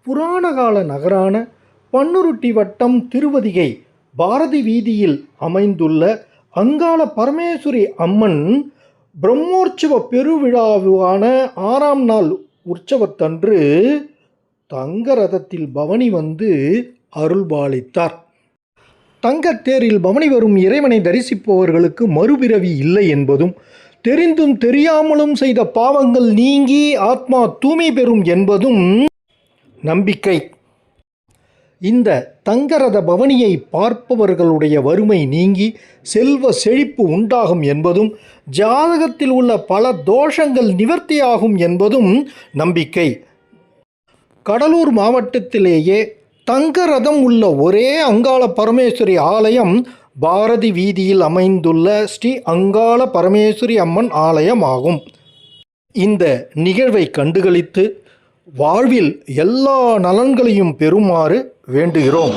புராணகால நகரான பன்ருட்டி வட்டம் திருவதிகை பாரதி வீதியில் அமைந்துள்ள அங்காள பரமேஸ்வரி அம்மன் பிரம்மோற்சவ பெருவிழாவான 6ஆம் நாள் உற்சவத்தன்று தங்க ரதத்தில் பவனி வந்து அருள்பாலித்தார். தங்கத்தேரில் பவனி வரும் இறைவனை தரிசிப்பவர்களுக்கு மறுபிறவி இல்லை என்பதும், தெரிந்தும் தெரியாமலும் செய்த பாவங்கள் நீங்கி ஆத்மா தூய்மை பெறும் என்பதும் நம்பிக்கை. இந்த தங்கரத பவனியை பார்ப்பவர்களுடைய வறுமை நீங்கி செல்வ செழிப்பு உண்டாகும் என்பதும், ஜாதகத்தில் உள்ள பல தோஷங்கள் நிவர்த்தியாகும் என்பதும் நம்பிக்கை. கடலூர் மாவட்டத்திலேயே தங்கரதம் உள்ள ஒரே அங்காள பரமேஸ்வரி ஆலயம் பாரதி வீதியில் அமைந்துள்ள ஸ்ரீ அங்காள பரமேஸ்வரி அம்மன் ஆலயம் ஆகும். இந்த நிகழ்வை கண்டுகளித்து வாழ்வில் எல்லா நலன்களையும் பெறுமாறு வேண்டுகிறோம்.